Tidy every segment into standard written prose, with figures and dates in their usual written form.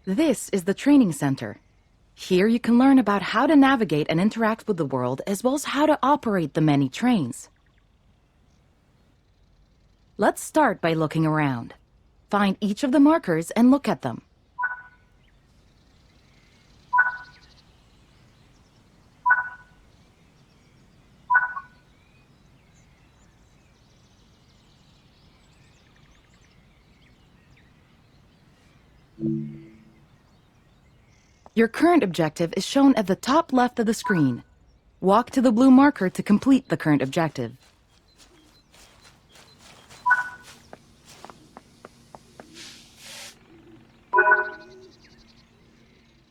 This is the training center. Here you can learn about how to navigate and interact with the world, as well as how to operate the many trains. Let's start by looking around. Find each of the markers and look at them. Your current objective is shown at the top left of the screen. Walk to the blue marker to complete the current objective.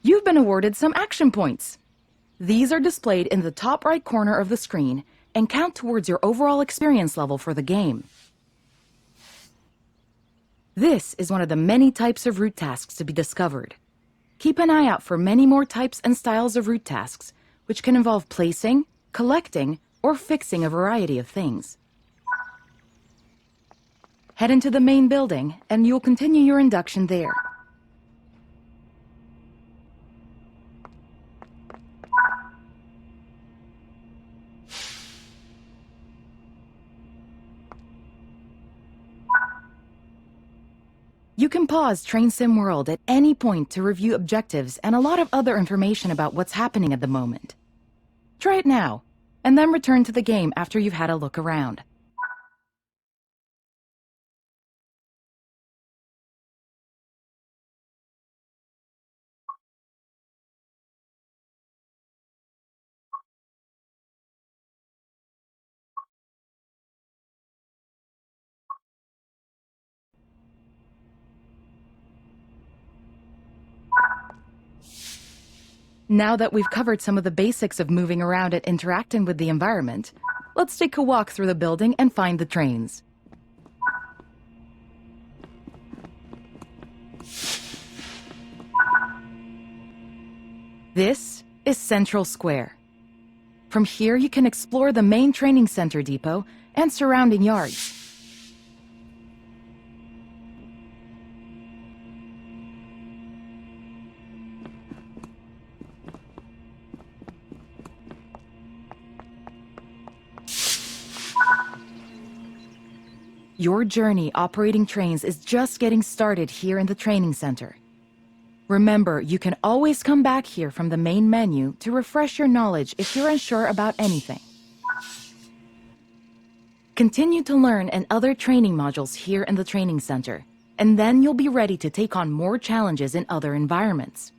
You've been awarded some action points. These are displayed in the top right corner of the screen and count towards your overall experience level for the game. This is one of the many types of route tasks to be discovered. Keep an eye out for many more types and styles of route tasks, which can involve placing, collecting, or fixing a variety of things. Head into the main building, and you'll continue your induction there. You can pause Train Sim World at any point to review objectives and a lot of other information about what's happening at the moment. Try it now, and then return to the game after you've had a look around. Now that we've covered some of the basics of moving around and interacting with the environment, let's take a walk through the building and find the trains. This is Central Square. From here you can explore the main training center depot and surrounding yards. Your journey operating trains is just getting started here in the training center. Remember, you can always come back here from the main menu to refresh your knowledge if you're unsure about anything. Continue to learn and other training modules here in the training center, and then you'll be ready to take on more challenges in other environments.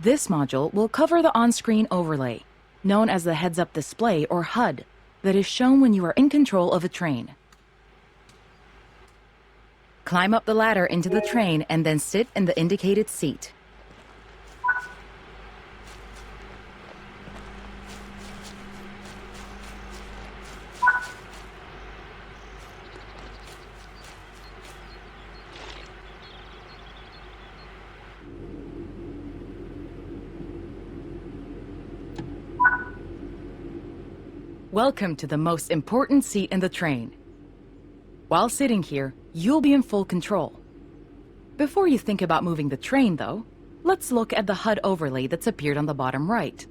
This module will cover the on-screen overlay, known as the heads-up display or HUD, that is shown when you are in control of a train. Climb up the ladder into the train and then sit in the indicated seat. Welcome to the most important seat in the train. While sitting here, you'll be in full control. Before you think about moving the train, though, let's look at the HUD overlay that's appeared on the bottom right.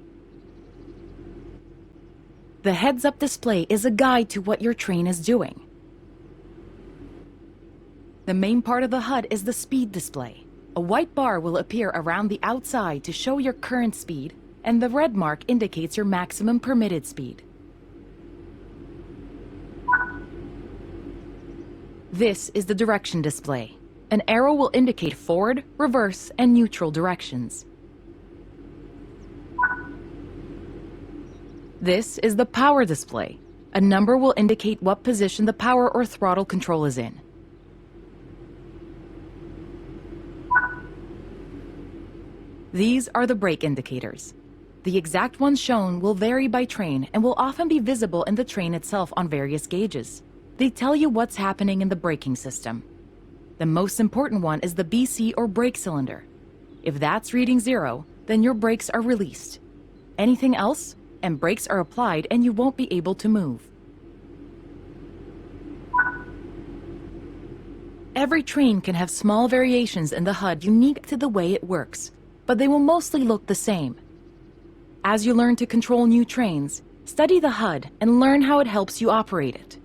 The heads-up display is a guide to what your train is doing. The main part of the HUD is the speed display. A white bar will appear around the outside to show your current speed, and the red mark indicates your maximum permitted speed. This is the direction display. An arrow will indicate forward, reverse, and neutral directions. This is the power display. A number will indicate what position the power or throttle control is in. These are the brake indicators. The exact ones shown will vary by train and will often be visible in the train itself on various gauges. They tell you what's happening in the braking system. The most important one is the BC or brake cylinder. If that's reading 0, then your brakes are released. Anything else, and brakes are applied and you won't be able to move. Every train can have small variations in the HUD unique to the way it works, but they will mostly look the same. As you learn to control new trains, study the HUD and learn how it helps you operate it.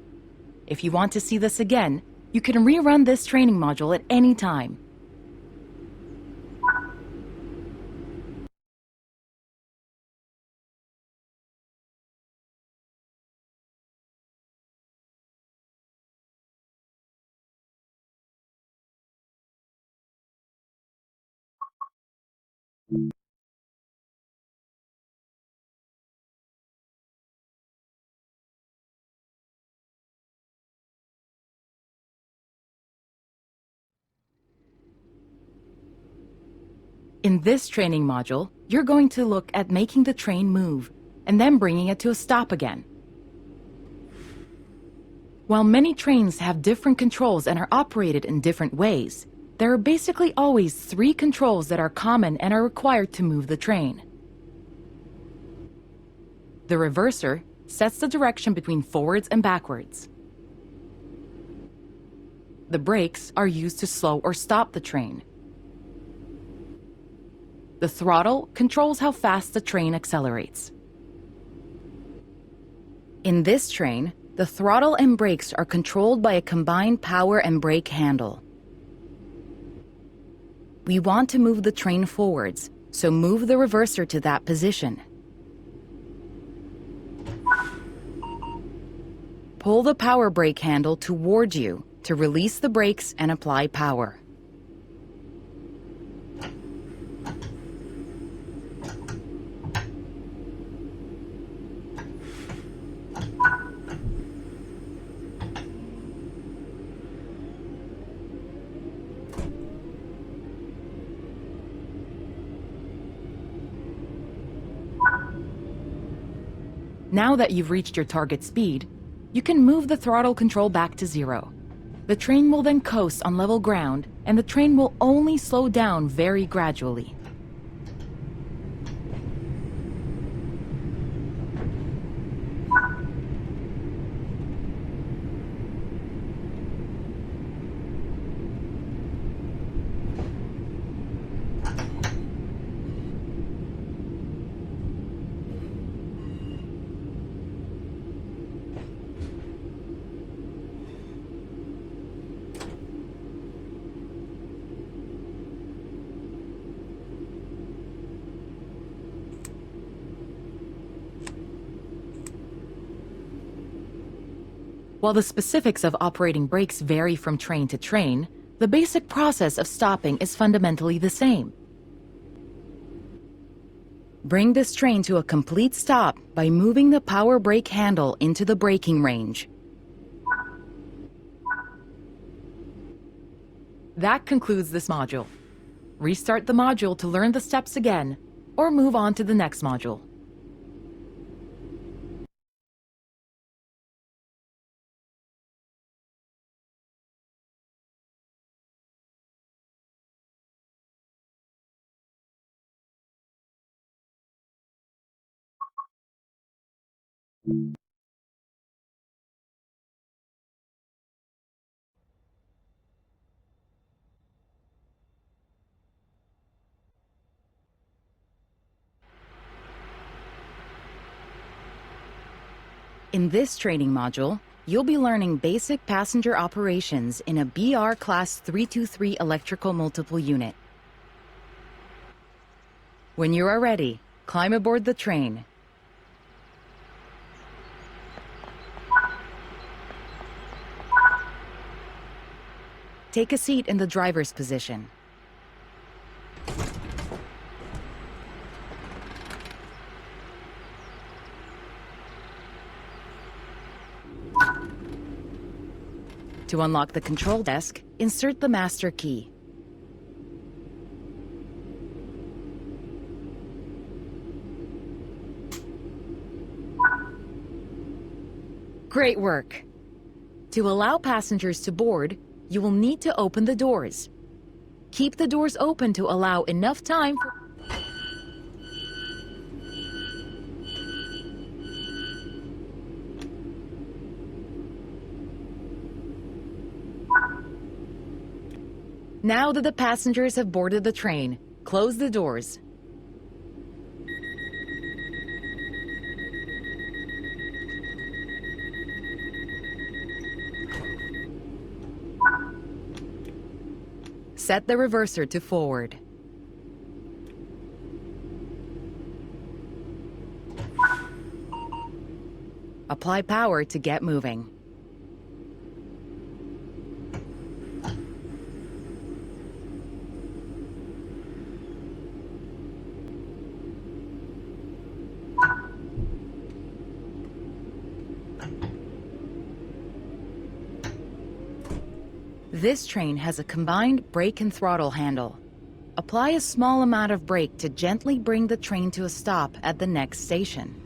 If you want to see this again, you can rerun this training module at any time. In this training module, you're going to look at making the train move, and then bringing it to a stop again. While many trains have different controls and are operated in different ways, there are basically always 3 controls that are common and are required to move the train. The reverser sets the direction between forwards and backwards. The brakes are used to slow or stop the train. The throttle controls how fast the train accelerates. In this train, the throttle and brakes are controlled by a combined power and brake handle. We want to move the train forwards, so move the reverser to that position. Pull the power brake handle toward you to release the brakes and apply power. Now that you've reached your target speed, you can move the throttle control back to 0. The train will then coast on level ground, and the train will only slow down very gradually. While the specifics of operating brakes vary from train to train, the basic process of stopping is fundamentally the same. Bring this train to a complete stop by moving the power brake handle into the braking range. That concludes this module. Restart the module to learn the steps again, or move on to the next module. In this training module, you'll be learning basic passenger operations in a BR Class 323 electrical multiple unit. When you are ready, climb aboard the train. Take a seat in the driver's position. To unlock the control desk, insert the master key. Great work! To allow passengers to board, you will need to open the doors. Keep the doors open to allow enough time for... Now that the passengers have boarded the train, close the doors. Set the reverser to forward. Apply power to get moving. This train has a combined brake and throttle handle. Apply a small amount of brake to gently bring the train to a stop at the next station.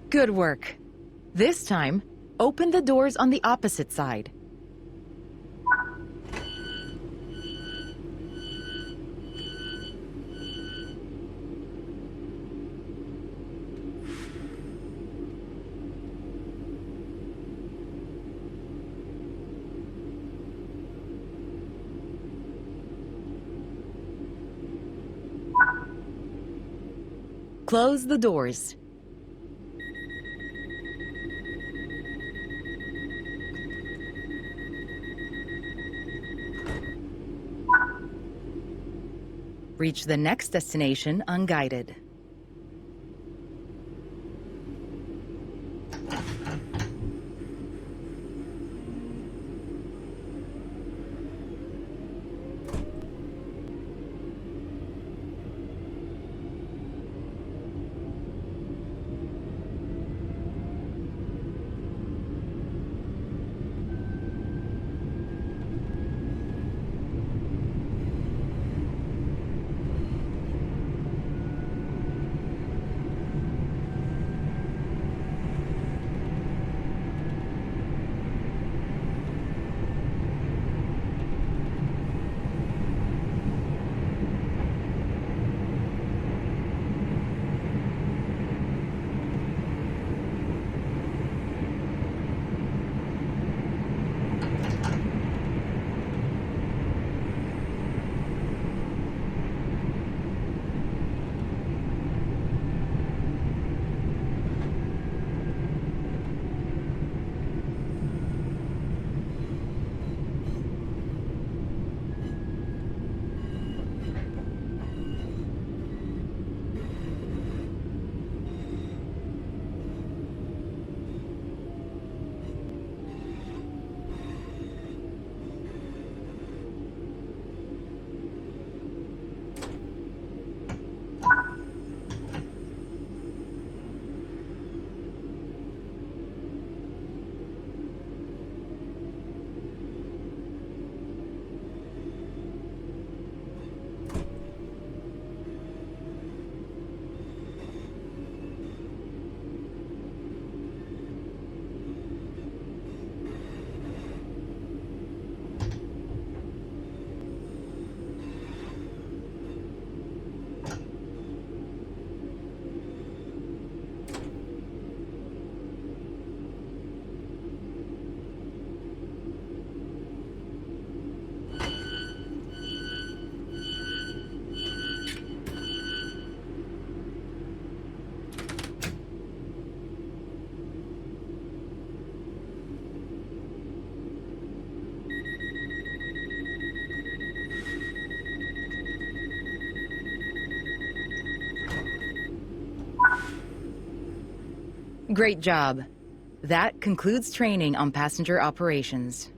Good work. This time, open the doors on the opposite side. Close the doors. Reach the next destination unguided. Great job. That concludes training on passenger operations.